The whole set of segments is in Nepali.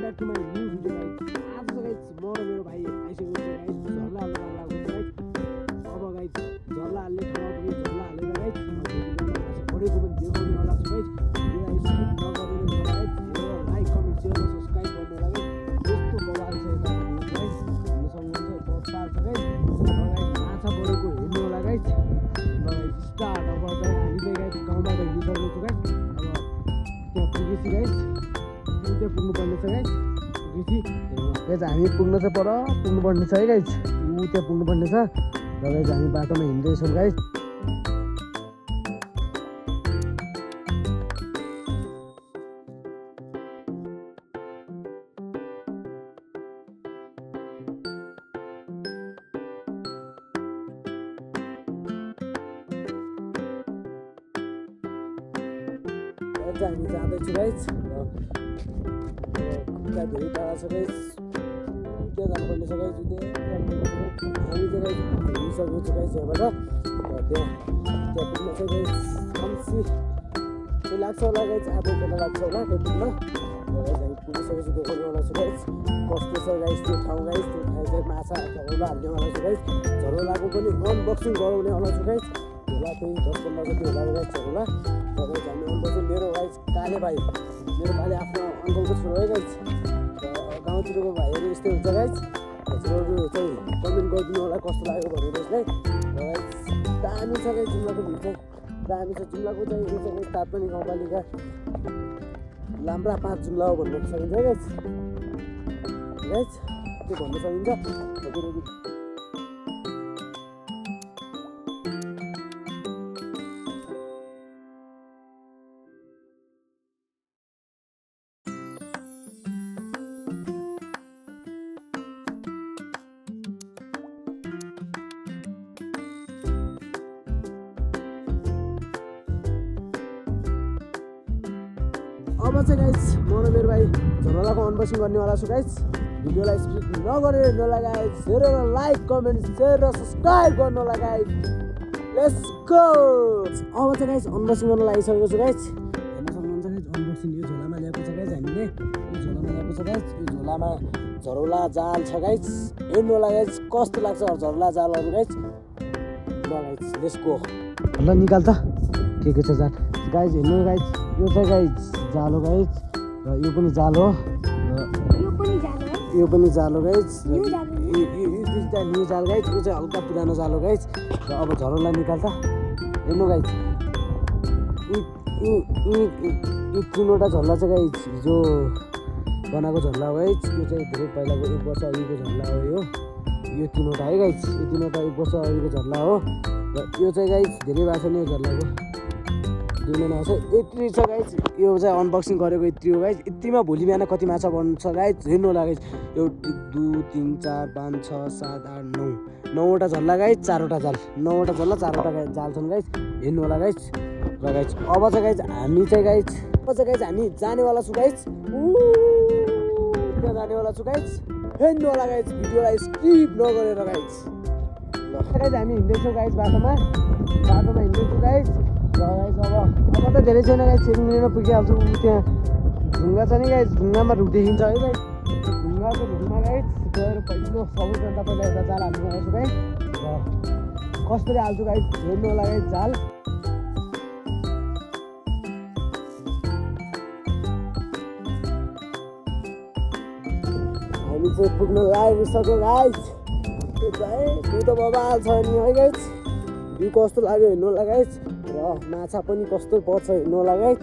Back to my new video guys. आज चाहिँ गाइज म र मेरो भाइ आइसकेको छ गाइज झर्ला हाल्न लागेको छ गाइज। अब गाइज झर्ला हाल्ने ठाउँमा पुगेँ, झर्ला हालेर गाइज बढेको पनि देखाउने होला छु गाइज। भिडियोलाई स्किप नगरेर गाइज हेरेर लाइक कमेन्ट सेयर र सब्सक्राइब गर्नु होला गाइज। यस्तो बवाल छ यता गाइज, हेर्न सक्नुहुन्छ बवाल छ गाइज। र गाइज माछा बढेको हेर्नु होला गाइज। र गाइज स्टार्ट। अब चाहिँ हामी चाहिँ गाइज गाउँबाट हिँडिसकेको छु गाइज। अब त्यहाँ पुगेपछि गाइज त्यहाँ पुग्नुपर्ने छ गाइज। पुगेपछि गाइज हामी पुग्न चाहिँ पुग्नुपर्ने छ है गाइज। त्यहाँ पुग्नुपर्ने छ। र गाइज हामी बाटोमा हिँड्दैछौँ गाइज। हामी जाँदैछु गाइज। र धेरै टाढा छ गाइज, त्यहाँ जानुपर्ने छ गाइज। हामी चाहिँ गाइज हिँडिसकेको छु गाइज यहाँबाट। र त्यहाँ पुग्न चाहिँ गाइज कम्ती केही लाग्छ होला गाइज, आधा घन्टा लाग्छ होला त्यो पुग्न। र गाइज हामी पुगिसकेपछि देखाउनेवाला छु गाइज कस्तो छ गाइज त्यो ठाउँ गाइज। त्यो ठाउँ चाहिँ माछा झरोला हाल्नेवाला छु गाइज। झरोलाको पनि अनबक्सिङ गराउनेवाला छु गाइज। झोला त्यही 10-15 जति होला गाइज झरोला। र गाइज हामी अनबक्सिङ मेरो गाइज काले भाइ, मेरो काले आफ्नो अङ्कलको छोरो है गाइज। र गाउँतिरको भाइहरू यस्तै हुन्छ गाइज। हजुरहरू चाहिँ कमेन्ट गरिदिनु होला कस्तो लाग्यो भनेर यसलाई। र गाइज दामी छ गाइज जुम्लाको भिउ चाहिँ दामी छ। जुम्लाको चाहिँ यो चाहिँ गाइज तापनि गाउँपालिका लाम्ब्रा 5 जुम्ला हो भन्न सकिन्छ गाइज। गाइज त्यो भन्न सकिन्छ। अब चाहिँ गाइज म र मेरो भाइ झरोलाको अनबक्सिङ गर्नेवाला छु गाइज। भिडियोलाई स्किप नगरेर हेर्नुहोला गाइज। हेरेर लाइक कमेन्ट सेयर र सब्सक्राइब गर्नु होला गाइज। Let's go. अब चाहिँ गाइज अनबक्सिङ गर्न लागिसकेको छु गाइज। हेर्न सक्नुहुन्छ गाइज अनबक्सिङ यो झोलामा ल्याएको छ गाइज हामीले। यो झोलामा ल्याएको छ गाइज। यो झोलामा झरोला जाल छ गाइज। हेर्नु होला गाइज कस्तो लाग्छ झरोला जालहरू गाइज। ल गाइज लेट्स गो। ल निकाल त के छ जाल गाइज। हेर्नु गाइज यो चाहिँ गाइज जाल हो गाइज। र यो पनि जाल हो। यो पनि जाल हो गाइज। यो न्यू जाल गाइज। यो चाहिँ हल्का पुरानो जाल हो गाइज। र अब झरोला निकाल त। हेर्नु गाइज यो 3वटा झरला चाहिँ गाइज हिजो बनाएको झरला हो गाइज। यो चाहिँ धेरै पहिलाको 1 वर्ष अघिको झरला हो। यो 3वटा है गाइज। यो 3वटा 1 वर्ष अघिको झरला हो। र यो चाहिँ गाइज धेरै भएको छ नि यो झरलाको 2 महिना छ। यति छ गाइज। यो चाहिँ अनबक्सिङ गरेको यति हो गाइज। यतिमा भोलि बिहान कति माछा बन्छ गाइज हेर्नु होला गाइज। 1 2 3 4 5 6 7 8 9 9वटा झरला गाइज 4वटा जाल। 9वटा झरला 4वटा जाल छन् गाइज। हेर्नु होला गाइज। र गाइज अब चाहिँ गाइज हामी जानेवाला छु गाइज। त्यहाँ जानेवाला छु गाइज। हेर्नु होला गाइज भिडियोलाई स्किप नगरेर गाइज। ल गाइज हामी हिँड्दैछौँ गाइज बाटोमा हिँड्दैछु गाइज। र गाइज अब त धेरै छैन गाइज 1 मिनटमा पुगिहाल्छु। त्यहाँ ढुङ्गा छ नि गाइज, ढुङ्गामा रुख देखिन्छ है गाइज। ढुङ्गाको रुखमा गाइज गएर पहिलो सबैभन्दा पहिला एउटा जाल हाल्नु आउँछु गाइज। र कसरी हाल्छु गाइज हेर्नु होला गाइज जाल। हामी चाहिँ पुग्न लागिसक्यो गाइज। त्यो त बबाल छ नि है गाइज। भ्यू कस्तो लाग्यो हेर्नु होला गाइज। र माछा पनि कस्तो पर्छ हेर्नु होला गाइज।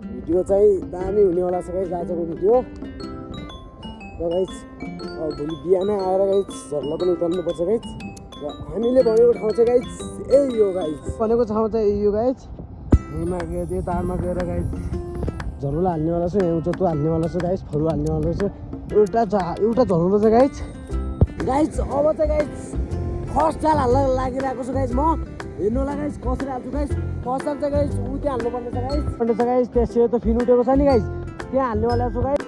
भिडियो चाहिँ दामी हुनेवाला छ गाइज आजको भिडियो। र गाइज भोलि बिहान आएर गाइज झरला पनि उतार्नुपर्छ गाइज। र हामीले भनेको ठाउँ चाहिँ गाइज यही हो गाइज। भनेको ठाउँ चाहिँ यही हो गाइज। यहीँमा गएर त्यो तारमा गएर गाइज झरोला हाल्नेवाला छु। यहाँ उचोतो हाल्नेवाला छु गाइज। फरु हाल्नेवाला छु। एउटा झरोला छ गाइज। गाइज अब चाहिँ गाइज फर्स्ट जाल हाल्न लागिरहेको छु गाइज म। हेर्नु होला गाइज कसरी हाल्छु गाइज। फर्स्ट जाल चाहिँ गाइज त्यहाँ हाल्नुपर्ने छ गाइज। त्यहाँ सेतो फिन उठेको छ नि गाइज, त्यहाँ हाल्नेवाला छु गाइज।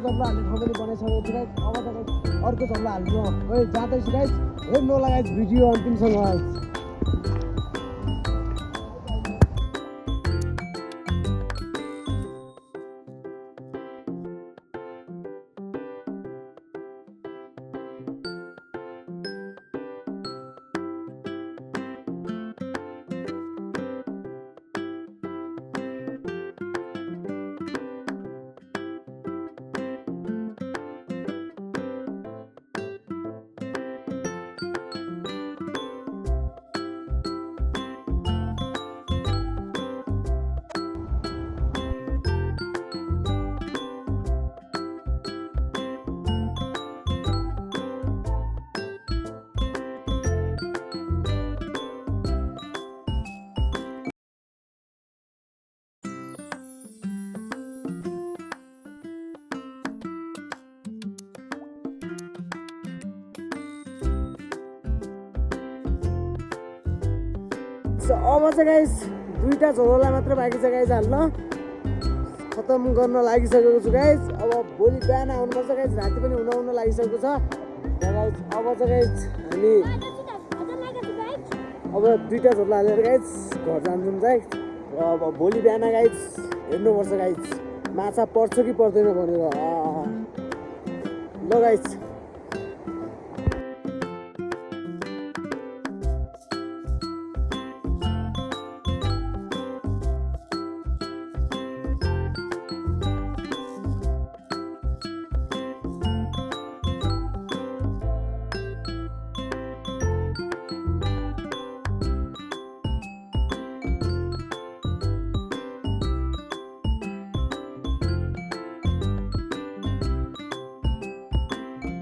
झर्ला हाल्ने ठाउँ पनि बनाइसकेको छु गाइस। अब तपाईँ अर्को झर्ला हाल्नु जाँदैछु गाइस। हेर्नु होला गाइस भिडियो अन्तिमसम्म गाइस। अब चाहिँ गाइस दुईटा झोला मात्र बाँकी छ गाइस हाल्न खतम गर्न लागिसकेको छु गाइस। अब भोलि बिहान आउनुपर्छ गाइस। राति पनि हुन लागिसकेको छ गाइस। अब चाहिँ गाइस हामी अब दुईटा झोला हालेर गाइस घर जान्छौँ चाहिँ। र अब भोलि बिहान गाइस हेर्नुपर्छ गाइस माछा पर्छ कि पर्दैन भनेर। ल guys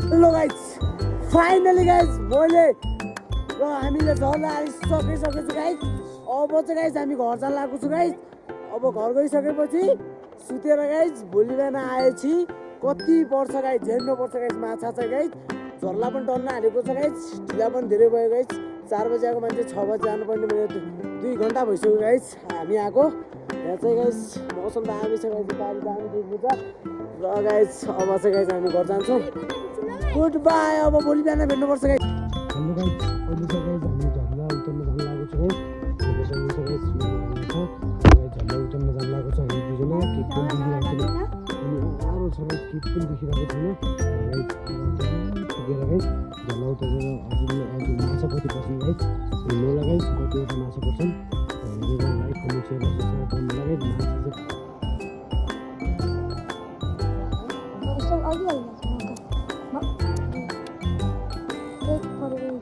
hello guys finally guys मैले र हामीले झर्ना आइसकेको छु गाइस। अब चाहिँ गाइस हामी घर जान लागेको छु गाइस। अब घर गइसकेपछि सुतेर गाइस भोलि बिहान आएपछि कति पर्छ गाइस हेर्नुपर्छ गाइस माछा चाहिँ गाइस। झर्ला पनि टन्न हालेको छ गाइस। ढिला पनि धेरै भयो गाइस। 4 बजे आएको मान्छे 6 बजे जानुपर्ने मेरो 2 घन्टा भइसक्यो गाइस हामी आएको। यहाँ चाहिँ गाइस मौसम त दामी छ गाइस। पानी दामी देख्नु छ र गाइस। अब चाहिँ गाइस हामी घर जान्छौँ। Good by. अब भोलि बिहान भेट्नुपर्छ गाइस। हेलो गाइस अहिले चाहिँ गाइस हामी झर्ला उतर्न जान लागेको छु गाइस। झर्ला उतर्न जान लागेको छ हामी दुईजना। केक पनि देखिरहेको छैन अनि अरू छ गाइस केक पनि देखिरहेको छैन गाइस। पुगेर गाइस झर्ला उतरेर अझ माछा कति पर्छन् गाइस हेर्नु होला गाइस कतिवटा माछा पर्छन् हेरेर लाइक कमेन्ट सेयर सब्सक्राइब गर्नु होला गाइस। माछा चाहिँ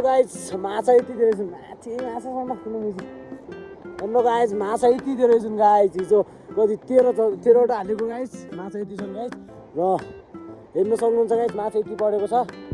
गाइज माछा यति दिएर माथि माछासम्म हाम्रो गाइज माछा यति दिएर गाइज हिजो कति 13वटा हालेको गाइज माछा यति छन् गाइज र हेर्न सक्नुहुन्छ गाइज माछा यति बढेको छ